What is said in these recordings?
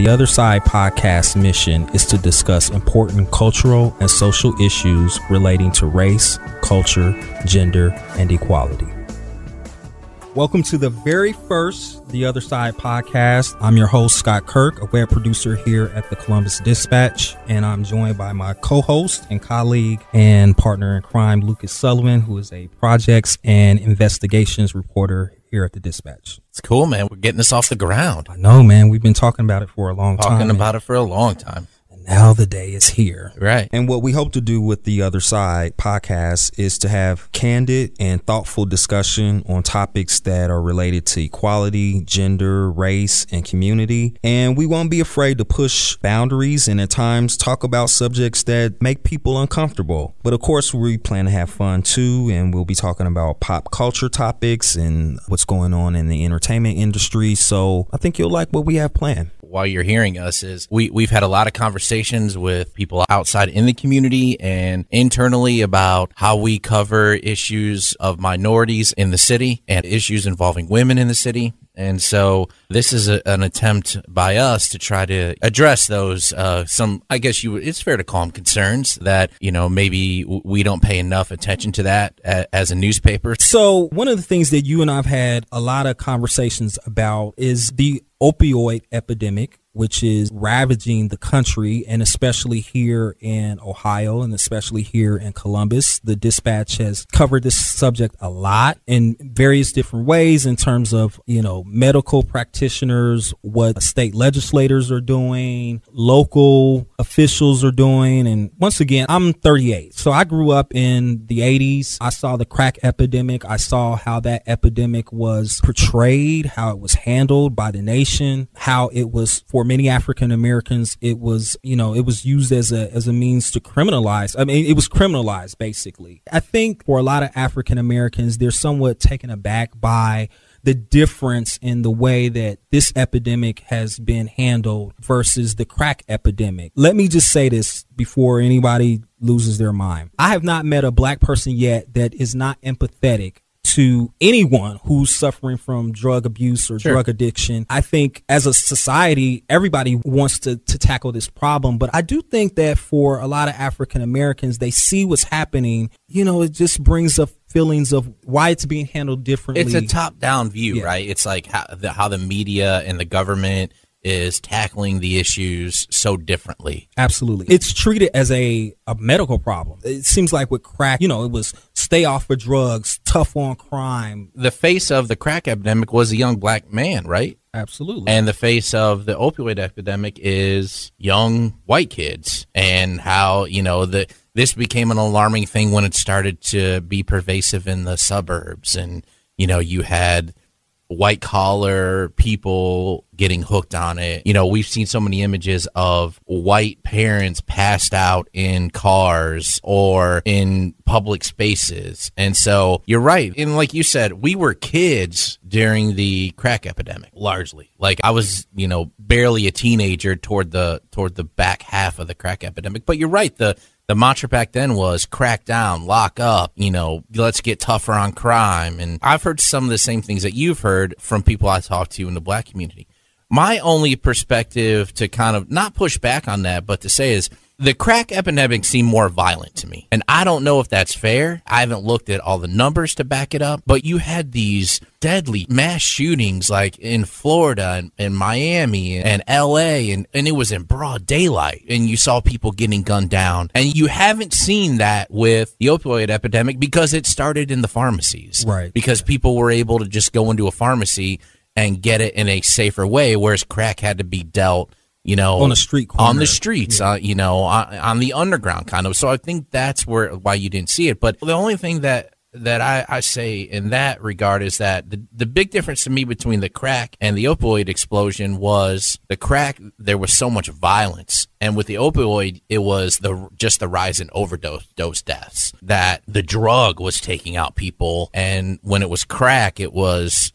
The Other Side podcast's mission is to discuss important cultural and social issues relating to race, culture, gender, and equality. Welcome to the very first The Other Side podcast. I'm your host, Scot Kirk, a web producer here at the Columbus Dispatch, and I'm joined by my co-host and colleague and partner in crime, Lucas Sullivan, who is a projects and investigations reporter here at the Dispatch. It's cool, man. We're getting this off the ground. I know, man. We've been talking about it for a long time. Talking about it for a long time. Now the day is here. Right. And what we hope to do with the Other Side podcast is to have candid and thoughtful discussion on topics that are related to equality, gender, race, and community. And we won't be afraid to push boundaries and at times talk about subjects that make people uncomfortable. But of course, we plan to have fun too. And we'll be talking about pop culture topics and what's going on in the entertainment industry. So I think you'll like what we have planned. While you're hearing us is we've had a lot of conversations with people outside in the community and internally about how we cover issues of minorities in the city and issues involving women in the city. And so this is an attempt by us to try to address those, it's fair to call them concerns that, maybe we don't pay enough attention to that as a newspaper. So one of the things that you and I've had a lot of conversations about is the opioid epidemic, which is ravaging the country, and especially here in Ohio and especially here in Columbus. The Dispatch has covered this subject a lot in various different ways in terms of, medical practitioners, what state legislators are doing, local officials are doing. And once again, I'm 38. So I grew up in the 80s. I saw the crack epidemic. I saw how that epidemic was portrayed, how it was handled by the nation, how it was for many African Americans, it was used as a means to criminalize. I mean, it was criminalized, basically. I think for a lot of African Americans, they're somewhat taken aback by the difference in the way that this epidemic has been handled versus the crack epidemic. Let me just say this before anybody loses their mind. I have not met a black person yet that is not empathetic to anyone who's suffering from drug abuse or drug addiction. I think as a society, everybody wants to tackle this problem. But I do think that for a lot of African Americans, they see what's happening. It just brings up feelings of why it's being handled differently. It's a top-down view, right? It's like how the media and the government is tackling the issues so differently. Absolutely. It's treated as a medical problem. It seems like with crack, it was stay off of drugs, tough on crime. The face of the crack epidemic was a young black man, right? Absolutely. And the face of the opioid epidemic is young white kids, and how, this became an alarming thing when it started to be pervasive in the suburbs. And, you had white collar people getting hooked on it. We've seen so many images of white parents passed out in cars or in public spaces. And so you're right. And like you said, we were kids during the crack epidemic, largely. Like I was, barely a teenager toward the back half of the crack epidemic. But you're right. The mantra back then was crack down, lock up, let's get tougher on crime. And I've heard some of the same things that you've heard from people I talk to in the black community. My only perspective to kind of not push back on that, but to say is the crack epidemic seemed more violent to me. And I don't know if that's fair. I haven't looked at all the numbers to back it up. But you had these deadly mass shootings like in Florida and Miami and L.A. And it was in broad daylight. And you saw people getting gunned down. And you haven't seen that with the opioid epidemic because it started in the pharmacies. Right. Because people were able to just go into a pharmacy and get it in a safer way, whereas crack had to be dealt on a street corner. On the streets, on the underground kind of. So I think that's why you didn't see it. But the only thing that I say in that regard is that the big difference to me between the crack and the opioid explosion was the crack, there was so much violence. And with the opioid, it was just the rise in overdose deaths, that the drug was taking out people. And when it was crack, it was,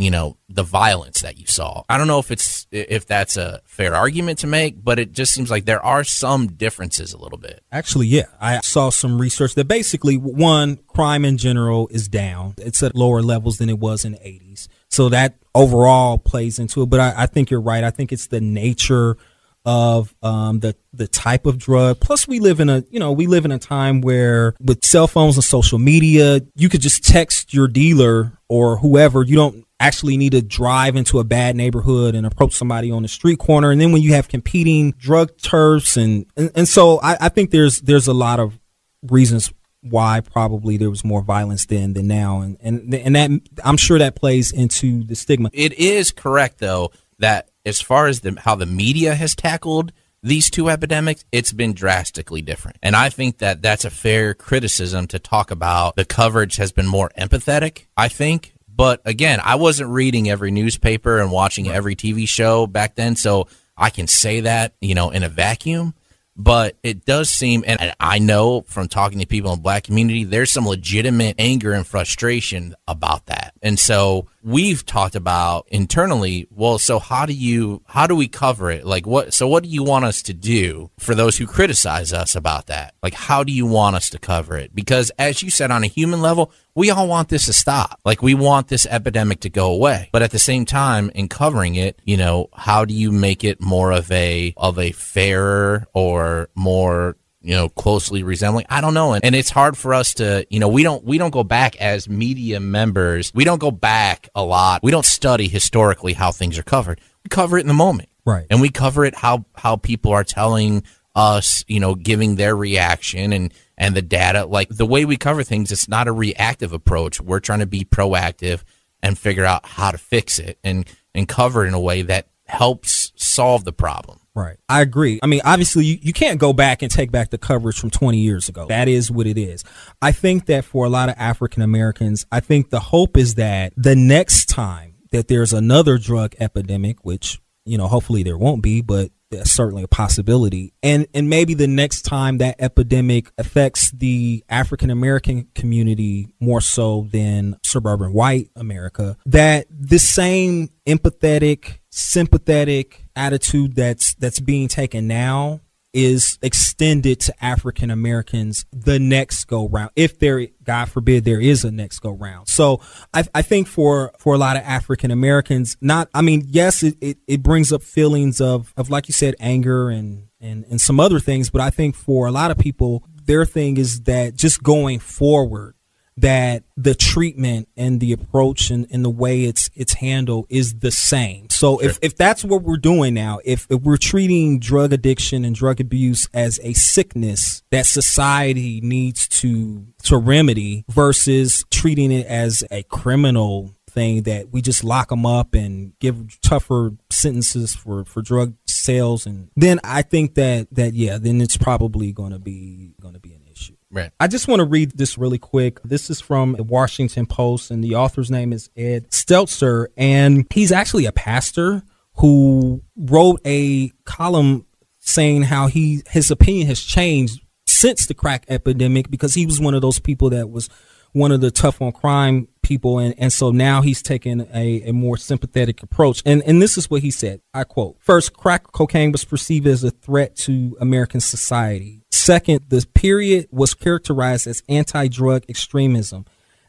the violence that you saw. I don't know if that's a fair argument to make, but it just seems like there are some differences a little bit. Actually, yeah. I saw some research that basically, one, crime in general is down. It's at lower levels than it was in the 80s. So that overall plays into it. But I think you're right. I think it's the nature of the type of drug. Plus, we live in a time where with cell phones and social media, you could just text your dealer or whoever. You don't actually need to drive into a bad neighborhood and approach somebody on the street corner. And then when you have competing drug turfs and so I think there's a lot of reasons why probably there was more violence then than now. And that I'm sure that plays into the stigma. It is correct, though, that as far as how the media has tackled these two epidemics, it's been drastically different. And I think that that's a fair criticism to talk about. The coverage has been more empathetic, I think. But again, I wasn't reading every newspaper and watching every TV show back then, so I can say that, in a vacuum. But it does seem, and I know from talking to people in the black community, there's some legitimate anger and frustration about that. And so we've talked about internally, well, so how do we cover it? Like what do you want us to do for those who criticize us about that? Like, how do you want us to cover it? Because as you said, on a human level, we all want this to stop. Like, we want this epidemic to go away. But at the same time, in covering it, how do you make it more of a fairer or more, closely resembling? I don't know. And it's hard for us to, we don't go back as media members. We don't go back a lot. We don't study historically how things are covered. We cover it in the moment. Right. And we cover it how people are telling us, giving their reaction and the data. Like, the way we cover things, it's not a reactive approach. We're trying to be proactive and figure out how to fix it and cover it in a way that helps solve the problem. Right. I agree. I mean, obviously, you can't go back and take back the coverage from 20 years ago. That is what it is. I think that for a lot of African Americans, I think the hope is that the next time that there's another drug epidemic, which, hopefully there won't be, but that's certainly a possibility. And maybe the next time that epidemic affects the African American community more so than suburban white America, that the same empathetic, sympathetic attitude that's being taken now is extended to African Americans the next go round, if there, God forbid, there is a next go round. So I think for a lot of African Americans, yes, it brings up feelings of like you said, anger and some other things. But I think for a lot of people, their thing is that just going forward, that the treatment and the approach and the way it's handled is the same. So sure. if that's what we're doing now, if we're treating drug addiction and drug abuse as a sickness that society needs to remedy versus treating it as a criminal thing that we just lock them up and give tougher sentences for drug sales, and then I think that then it's probably going to be an issue. Right. I just want to read this really quick. This is from the Washington Post, and the author's name is Ed Stelzer, and he's actually a pastor who wrote a column saying how his opinion has changed since the crack epidemic, because he was one of those people that was one of the tough on crime people, and so now he's taken a more sympathetic approach. And this is what he said, I quote, "First, crack cocaine was perceived as a threat to American society. Second, the period was characterized as anti-drug extremism.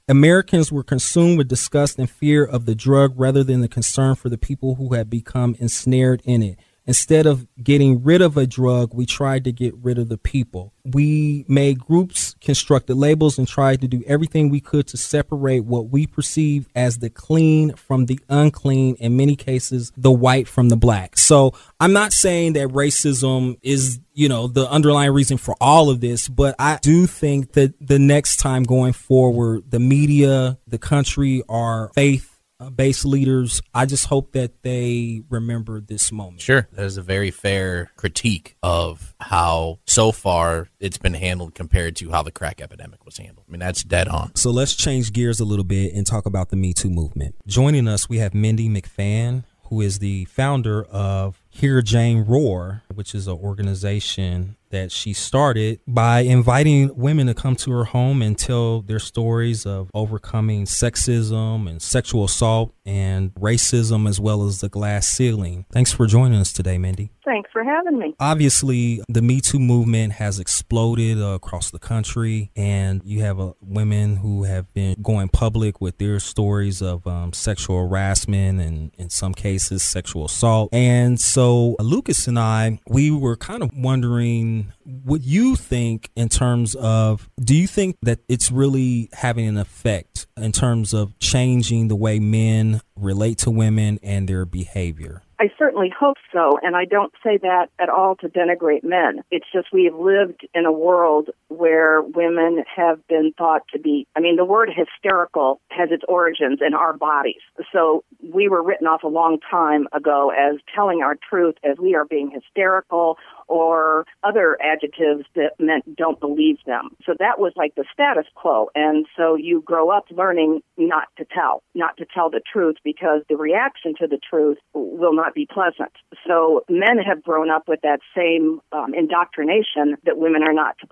Americans were consumed with disgust and fear of the drug rather than the concern for the people who had become ensnared in it. Instead of getting rid of a drug, we tried to get rid of the people. We made groups, constructed labels, and tried to do everything we could to separate what we perceive as the clean from the unclean, in many cases, the white from the black." So I'm not saying that racism is, the underlying reason for all of this, but I do think that the next time going forward, the media, the country, our faith-based leaders, I just hope that they remember this moment. Sure. That is a very fair critique of how so far it's been handled compared to how the crack epidemic was handled. I mean, that's dead on. So let's change gears a little bit and talk about the Me Too movement. Joining us, we have Mindy McFann, who is the founder of Hear Jane Roar, which is an organization that she started by inviting women to come to her home and tell their stories of overcoming sexism and sexual assault and racism, as well as the glass ceiling. Thanks for joining us today, Mindy. Thanks for having me. Obviously, the Me Too movement has exploded across the country, and you have women who have been going public with their stories of sexual harassment and, in some cases, sexual assault. And so Lucas and I, we were kind of wondering what you think in terms of, do you think that it's really having an effect in terms of changing the way men relate to women and their behavior? I certainly hope so, and I don't say that at all to denigrate men. It's just we've lived in a world where women have been thought to be, the word hysterical has its origins in our bodies. So we were written off a long time ago as telling our truth as we are being hysterical or other adjectives that meant don't believe them. So that was like the status quo. And so you grow up learning not to tell the truth, because the reaction to the truth will not be pleasant. So men have grown up with that same indoctrination that women are not to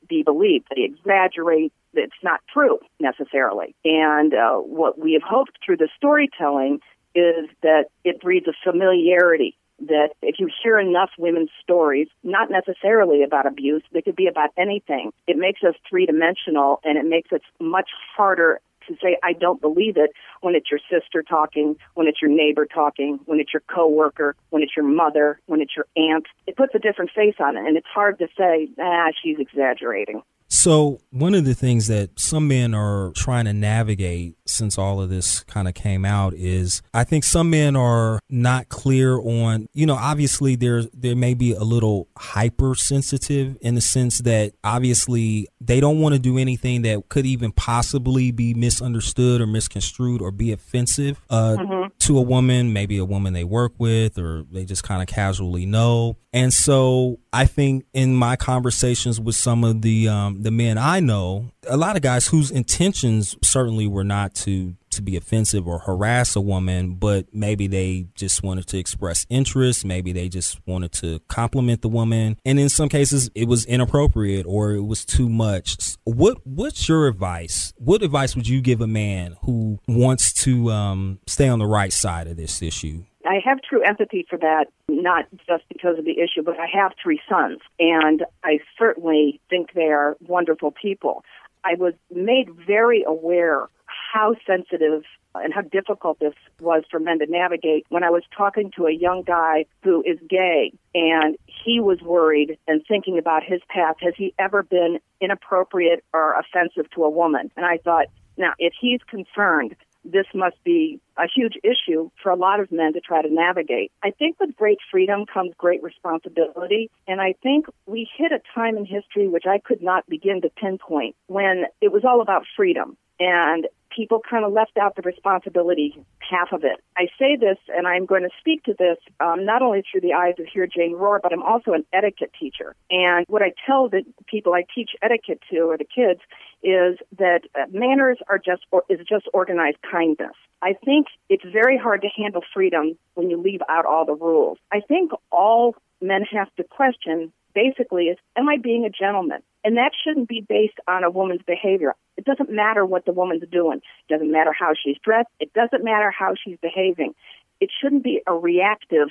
be believed. They exaggerate. It's not true necessarily. And what we have hoped through the storytelling is that it breeds a familiarity, that if you hear enough women's stories, not necessarily about abuse, they could be about anything, it makes us three-dimensional, and it makes it much harder to say, I don't believe it, when it's your sister talking, when it's your neighbor talking, when it's your coworker, when it's your mother, when it's your aunt. It puts a different face on it, and it's hard to say, she's exaggerating. So one of the things that some men are trying to navigate since all of this kind of came out is, I think some men are not clear on, obviously there may be a little hypersensitive in the sense that obviously they don't want to do anything that could even possibly be misunderstood or misconstrued or be offensive to a woman, maybe a woman they work with or they just kind of casually know. And so I think in my conversations with some of the men I know, a lot of guys whose intentions certainly were not to be offensive or harass a woman, but maybe they just wanted to express interest. Maybe they just wanted to compliment the woman. And in some cases, it was inappropriate or it was too much. What's your advice? What advice would you give a man who wants to stay on the right side of this issue? I have true empathy for that, not just because of the issue, but I have 3 sons, and I certainly think they are wonderful people. I was made very aware how sensitive and how difficult this was for men to navigate when I was talking to a young guy who is gay, and he was worried and thinking about his past. Has he ever been inappropriate or offensive to a woman? And I thought, now, if he's concerned, this must be a huge issue for a lot of men to try to navigate. I think with great freedom comes great responsibility, and I think we hit a time in history which I could not begin to pinpoint when it was all about freedom, and people kind of left out the responsibility half of it. I say this, and I'm going to speak to this not only through the eyes of Hear Jane Rohr, but I'm also an etiquette teacher. And what I tell the people I teach etiquette to, or the kids, is that manners is just organized kindness. I think it's very hard to handle freedom when you leave out all the rules. I think all men have to question basically is, am I being a gentleman? And that shouldn't be based on a woman's behavior. It doesn't matter what the woman's doing. It doesn't matter how she's dressed. It doesn't matter how she's behaving. It shouldn't be a reactive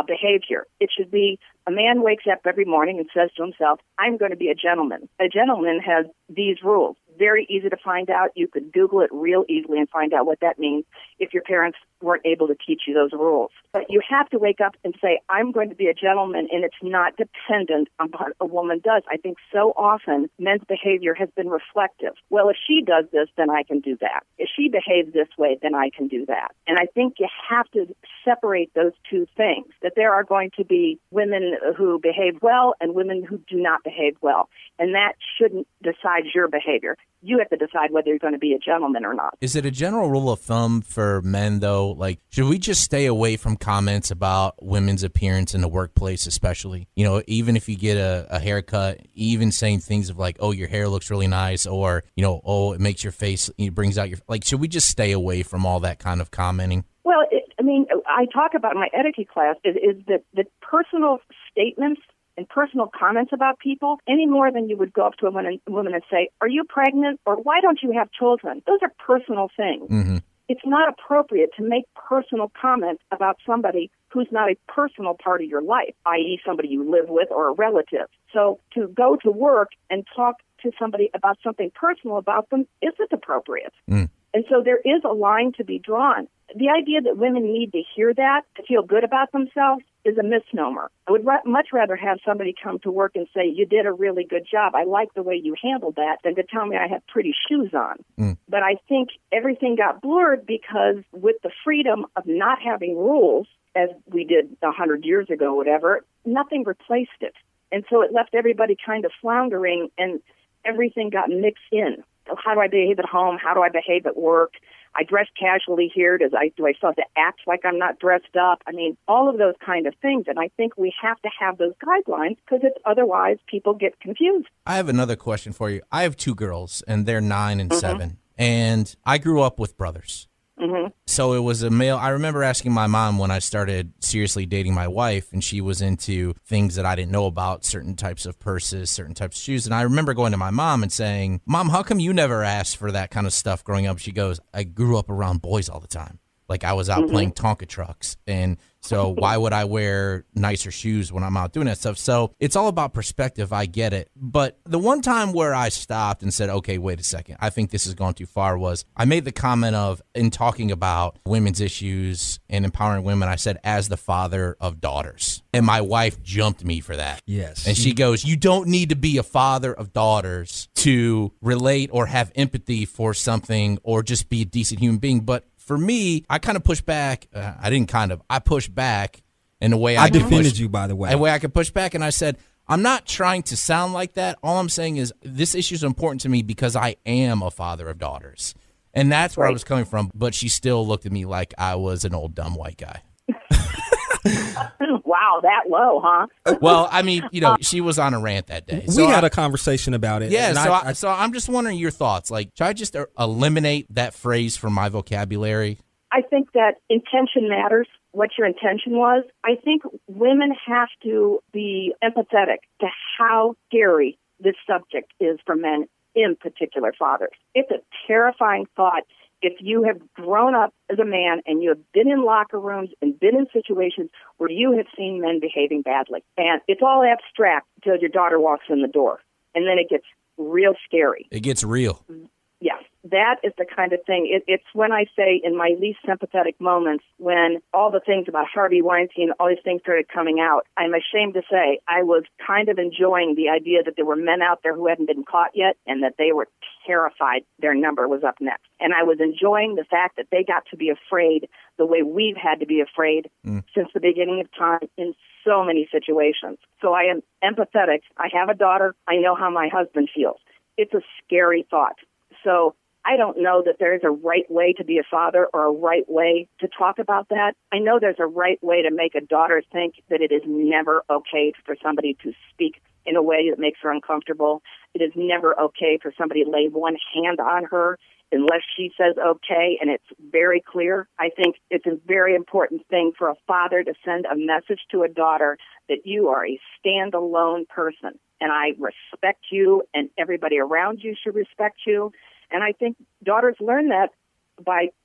behavior. It should be a man wakes up every morning and says to himself, I'm going to be a gentleman. A gentleman has these rules. Very easy to find out. You could Google it real easily and find out what that means if your parents weren't able to teach you those rules. But you have to wake up and say, I'm going to be a gentleman, and it's not dependent on what a woman does. I think so often men's behavior has been reflective. Well, if she does this, then I can do that. If she behaves this way, then I can do that. And I think you have to separate those two things, that there are going to be women who behave well and women who do not behave well. And that shouldn't decide your behavior. You have to decide whether you're going to be a gentleman or not. Is it a general rule of thumb for men, though? Like, should we just stay away from comments about women's appearance in the workplace, especially? You know, even if you get a haircut, even saying things of like, oh, your hair looks really nice, or, you know, oh, it makes your face, it brings out your, like, should we just stay away from all that kind of commenting? Well, I talk about in my etiquette class is that the personal statements and personal comments about people any more than you would go up to a woman and say, are you pregnant, or why don't you have children? Those are personal things. Mm-hmm. It's not appropriate to make personal comments about somebody who's not a personal part of your life, i.e. somebody you live with or a relative. So to go to work and talk to somebody about something personal about them isn't appropriate. And so there is a line to be drawn. The idea that women need to hear that to feel good about themselves is a misnomer. I would much rather have somebody come to work and say, you did a really good job. I like the way you handled that, than to tell me I have pretty shoes on. But I think everything got blurred because with the freedom of not having rules, as we did 100 years ago, whatever, nothing replaced it. And so it left everybody kind of floundering, and everything got mixed in. How do I behave at home? How do I behave at work? I dress casually here. Do I still have to act like I'm not dressed up? I mean, all of those kind of things. And I think we have to have those guidelines because otherwise people get confused. I have another question for you. I have 2 girls, and they're 9 and 7. And I grew up with brothers. So it was a male. I remember asking my mom when I started seriously dating my wife, and she was into things that I didn't know about, certain types of purses, certain types of shoes. And I remember going to my mom and saying, Mom, how come you never asked for that kind of stuff growing up? She goes, I grew up around boys all the time. Like I was out playing Tonka trucks. And so why would I wear nicer shoes when I'm out doing that stuff? So it's all about perspective. I get it. But the one time where I stopped and said, okay, wait a second, I think this has gone too far was I made the comment of, in talking about women's issues and empowering women, I said, as the father of daughters. And my wife jumped me for that. Yes. And she goes, you don't need to be a father of daughters to relate or have empathy for something or just be a decent human being. But for me, I kind of pushed back. I pushed back in the way I defended you, by the way. A way I could push back, and I said, I'm not trying to sound like that. All I'm saying is this issue is important to me because I am a father of daughters. And that's where I was coming from. But she still looked at me like I was an old dumb white guy. Wow, that low, huh? Well, I mean, she was on a rant that day. We had a conversation about it. Yeah, so I'm just wondering your thoughts. Like, should I just eliminate that phrase from my vocabulary? I think that intention matters, what your intention was. I think women have to be empathetic to how scary this subject is for men, in particular fathers. It's a terrifying thought. If you have grown up as a man and you have been in locker rooms and been in situations where you have seen men behaving badly, and it's all abstract until your daughter walks in the door, and then it gets real scary. It gets real. Yes, that is the kind of thing. It's when I say in my least sympathetic moments, when all the things about Harvey Weinstein, all these things started coming out, I'm ashamed to say I was kind of enjoying the idea that there were men out there who hadn't been caught yet and that they were terrified their number was up next. And I was enjoying the fact that they got to be afraid the way we've had to be afraid since the beginning of time in so many situations. So I am empathetic. I have a daughter. I know how my husband feels. It's a scary thought. So I don't know that there's a right way to be a father or a right way to talk about that. I know there's a right way to make a daughter think that it is never okay for somebody to speak in a way that makes her uncomfortable. It is never okay for somebody to lay one hand on her unless she says okay, and it's very clear. I think it's a very important thing for a father to send a message to a daughter that you are a standalone person, and I respect you, and everybody around you should respect you. And I think daughters learn that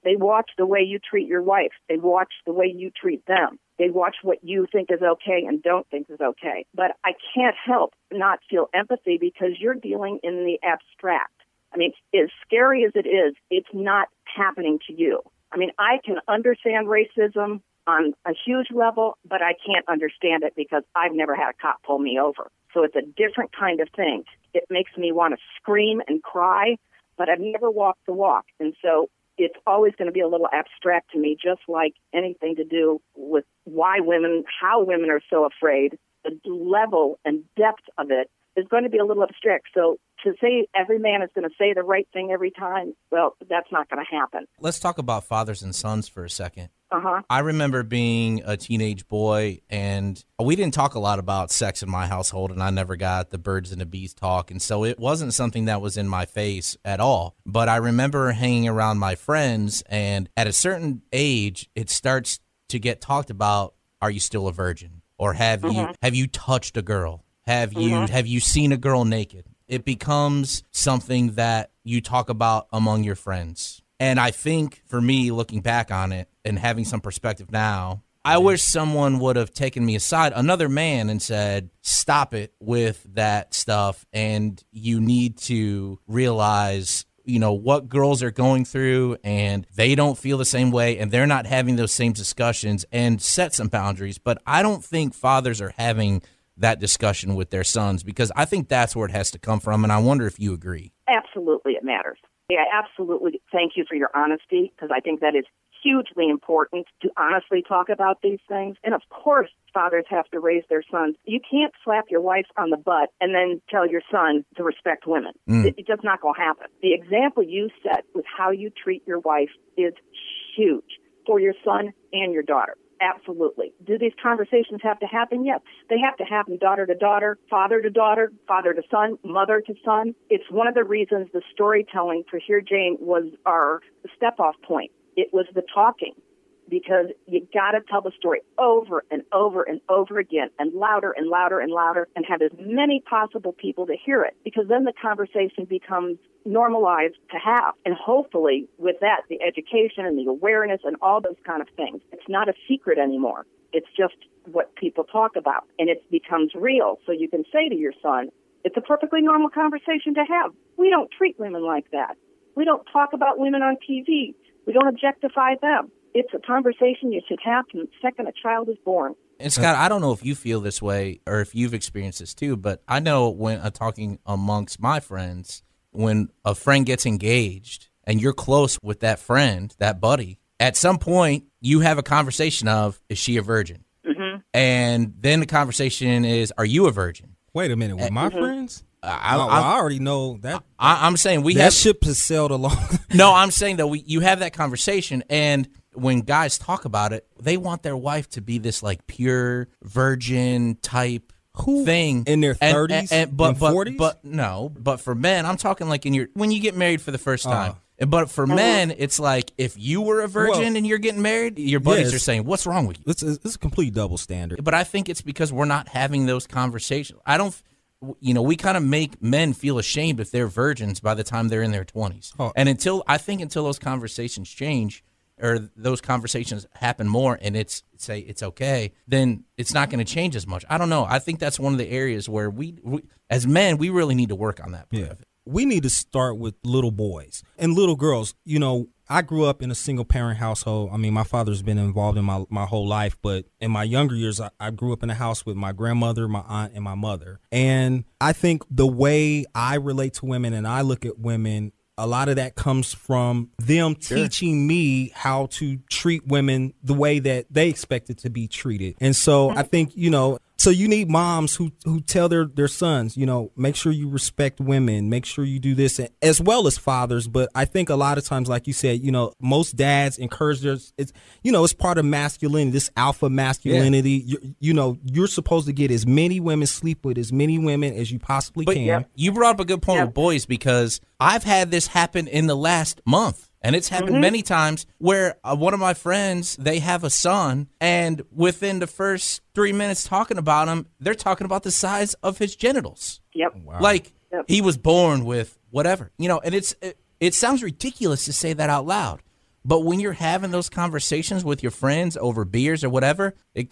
they watch the way you treat your wife. They watch the way you treat them. They watch what you think is okay and don't think is okay. But I can't help not feel empathy because you're dealing in the abstract. I mean, as scary as it is, it's not happening to you. I mean, I can understand racism on a huge level, but I can't understand it because I've never had a cop pull me over. So it's a different kind of thing. It makes me want to scream and cry, but I've never walked the walk. And so it's always going to be a little abstract to me, just like anything to do with how women are so afraid. The level and depth of it is going to be a little abstract. So to say every man is going to say the right thing every time, well, that's not going to happen. Let's talk about fathers and sons for a second. Uh-huh. I remember being a teenage boy, and we didn't talk a lot about sex in my household, and I never got the birds and the bees talk, and so it wasn't something that was in my face at all. But I remember hanging around my friends, and at a certain age, it starts to get talked about, are you still a virgin? Or have you touched a girl? Have you seen a girl naked? It becomes something that you talk about among your friends. And I think for me, looking back on it and having some perspective now, I wish someone would have taken me aside, another man, and said, stop it with that stuff. And you need to realize, what girls are going through, and they don't feel the same way, and they're not having those same discussions, and set some boundaries. But I don't think fathers are having that discussion with their sons, because I think that's where it has to come from. And I wonder if you agree. Absolutely, it matters. Yeah, absolutely. Thank you for your honesty, because I think that is hugely important to honestly talk about these things. And of course, fathers have to raise their sons. You can't slap your wife on the butt and then tell your son to respect women. It's just not going to happen. The example you set with how you treat your wife is huge for your son and your daughter. Absolutely. Do these conversations have to happen? Yes. They have to happen daughter to daughter, father to son, mother to son. It's one of the reasons the storytelling for Here Jane was our step-off point. It was the talking, because you got to tell the story over and over and over again, and louder and louder and louder, and have as many possible people to hear it, because then the conversation becomes normalized to have. And hopefully with that, the education and the awareness and all those kind of things, it's not a secret anymore. It's just what people talk about, and it becomes real. So you can say to your son, it's a perfectly normal conversation to have. We don't treat women like that. We don't talk about women on TV. We don't objectify them. It's a conversation you should have from the second a child is born. And Scott, I don't know if you feel this way or if you've experienced this too, but I know when talking amongst my friends, when a friend gets engaged and you're close with that friend, that buddy, at some point you have a conversation of, is she a virgin? Mm-hmm. And then the conversation is, are you a virgin? Wait a minute, with my friends? I already know that. I'm saying that ship has sailed along. No, I'm saying that you have that conversation, and when guys talk about it, they want their wife to be this like pure virgin type thing in their 30s and 40s. But for men, I'm talking like when you get married for the first time. But for men, it's like if you were a virgin and you're getting married, your buddies are saying, "What's wrong with you?" It's a complete double standard. But I think it's because we're not having those conversations. We kind of make men feel ashamed if they're virgins by the time they're in their 20s. And until those conversations change, or those conversations happen more, and it's okay, then it's not going to change as much. I don't know. I think that's one of the areas where we as men, we really need to work on that part of it. We need to start with little boys and little girls. I grew up in a single-parent household. I mean, my father's been involved in my whole life, but in my younger years, I grew up in a house with my grandmother, my aunt, and my mother. And I think the way I relate to women and I look at women, a lot of that comes from them teaching me how to treat women the way that they expected to be treated. And so I think, so you need moms who tell their sons, make sure you respect women, make sure you do this, as well as fathers. But I think a lot of times, like you said, most dads encourage it's part of masculinity, this alpha masculinity. Yeah. You're supposed to get as many women, sleep with as many women as you possibly can. Yeah. You brought up a good point with boys, because I've had this happen in the last month. And it's happened many times where one of my friends, they have a son, and within the first 3 minutes talking about him, they're talking about the size of his genitals. Yep. Wow. Like he was born with whatever, and it sounds ridiculous to say that out loud. But when you're having those conversations with your friends over beers or whatever, it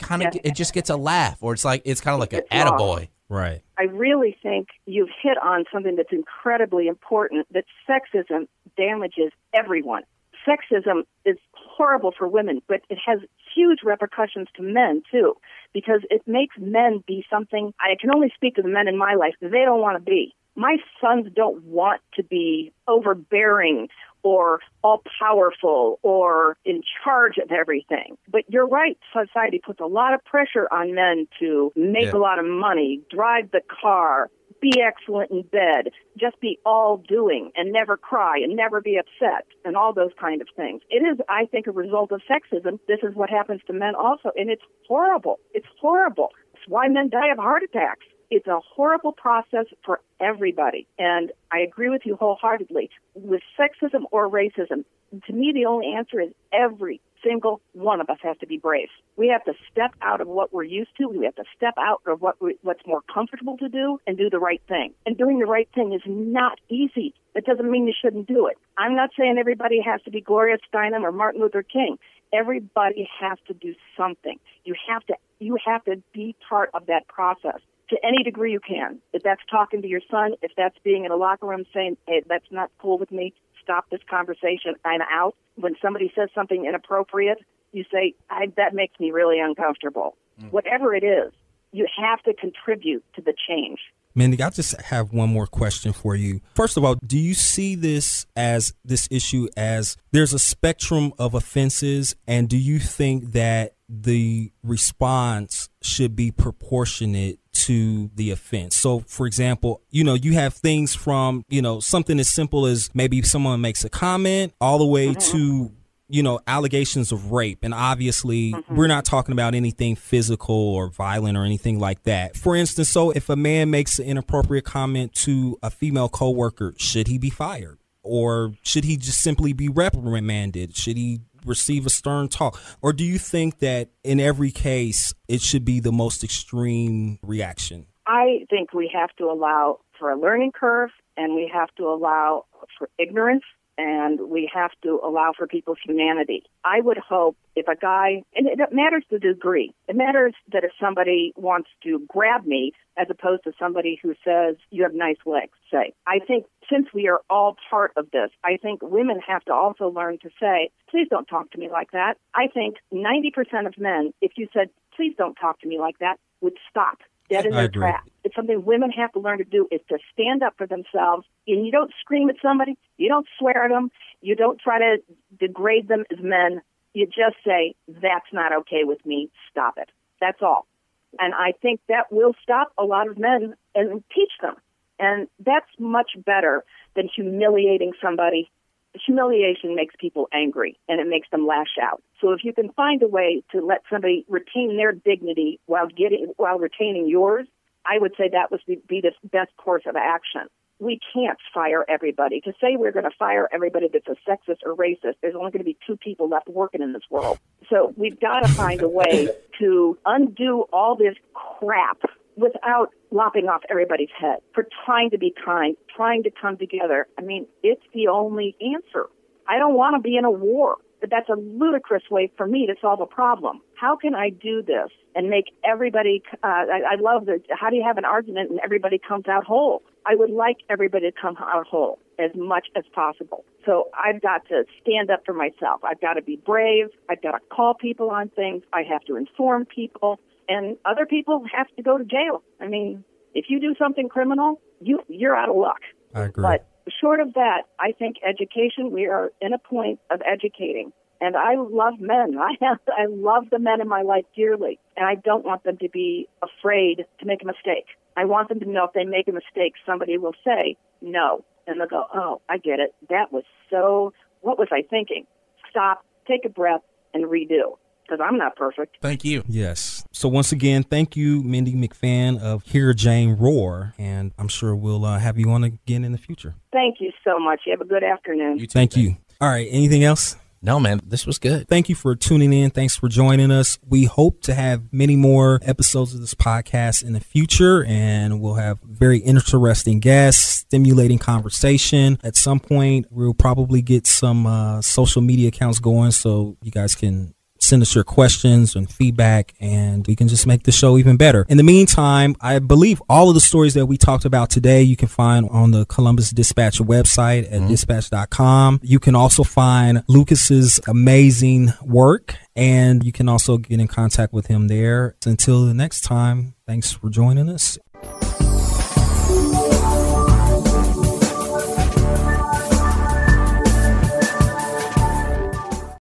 just gets a laugh, or it's kind of like an attaboy. Right. I really think you've hit on something that's incredibly important, that sexism damages everyone. Sexism is horrible for women, but it has huge repercussions to men, too, because it makes men be something, I can only speak to the men in my life, they don't want to be. My sons don't want to be overbearing or all-powerful or in charge of everything. But you're right, society puts a lot of pressure on men to make a lot of money, drive the car, be excellent in bed, just be all-doing and never cry and never be upset and all those kind of things. It is, I think, a result of sexism. This is what happens to men also, and it's horrible. It's horrible. It's why men die of heart attacks. It's a horrible process for everybody. And I agree with you wholeheartedly. With sexism or racism, to me, the only answer is every single one of us has to be brave. We have to step out of what we're used to. We have to step out of what's more comfortable to do and do the right thing. And doing the right thing is not easy. That doesn't mean you shouldn't do it. I'm not saying everybody has to be Gloria Steinem or Martin Luther King. Everybody has to do something. You have to be part of that process to any degree you can. If that's talking to your son, if that's being in a locker room saying, hey, that's not cool with me, stop this conversation, I'm out. When somebody says something inappropriate, you say, that makes me really uncomfortable. Whatever it is, you have to contribute to the change. Mindy, I just have one more question for you. First of all, do you see this issue as there's a spectrum of offenses, and do you think that the response should be proportionate to the offense? So, for example, you have things from, something as simple as maybe someone makes a comment all the way to allegations of rape. And obviously, we're not talking about anything physical or violent or anything like that. For instance, so if a man makes an inappropriate comment to a female coworker, should he be fired? Or should he just simply be reprimanded? Should he receive a stern talk? Or do you think that in every case, it should be the most extreme reaction? I think we have to allow for a learning curve, and we have to allow for ignorance, and we have to allow for people's humanity. I would hope if a guy, and it matters the degree, it matters that if somebody wants to grab me as opposed to somebody who says, you have nice legs, say. I think since we are all part of this, I think women have to also learn to say, please don't talk to me like that. I think 90% of men, if you said, please don't talk to me like that, would stop dead in their tracks. It's something women have to learn to do, is to stand up for themselves. And you don't scream at somebody. You don't swear at them. You don't try to degrade them as men. You just say, that's not okay with me. Stop it. That's all. And I think that will stop a lot of men and teach them. And that's much better than humiliating somebody. Humiliation makes people angry, and it makes them lash out. So if you can find a way to let somebody retain their dignity while retaining yours, I would say that would be the best course of action. We can't fire everybody. To say we're going to fire everybody that's a sexist or racist, there's only going to be 2 people left working in this world. So we've got to find a way to undo all this crap without lopping off everybody's head, for trying to be kind, trying to come together. I mean, it's the only answer. I don't want to be in a war, but that's a ludicrous way for me to solve a problem. How can I do this and make everybody, I love the, how do you have an argument and everybody comes out whole? I would like everybody to come out whole as much as possible. So I've got to stand up for myself. I've got to be brave. I've got to call people on things. I have to inform people. And other people have to go to jail. I mean, if you do something criminal, you're out of luck. I agree. But short of that, I think education, we are in a point of educating. And I love men. I love the men in my life dearly. And I don't want them to be afraid to make a mistake. I want them to know if they make a mistake, somebody will say no. And they'll go, oh, I get it. That was so, what was I thinking? Stop, take a breath, and redo. Because I'm not perfect. Thank you. Yes. So once again, thank you, Mindy McFann of Hear Jane Roar. And I'm sure we'll have you on again in the future. Thank you so much. You have a good afternoon. You too, Thank you. All right. Anything else? No, man, this was good. Thank you for tuning in. Thanks for joining us. We hope to have many more episodes of this podcast in the future, and we'll have very interesting guests, stimulating conversation. At some point, we'll probably get some social media accounts going so you guys can send us your questions and feedback, and we can just make the show even better. In the meantime, I believe all of the stories that we talked about today you can find on the Columbus Dispatch website at dispatch.com. You can also find Lucas's amazing work, and you can also get in contact with him there. Until the next time, thanks for joining us.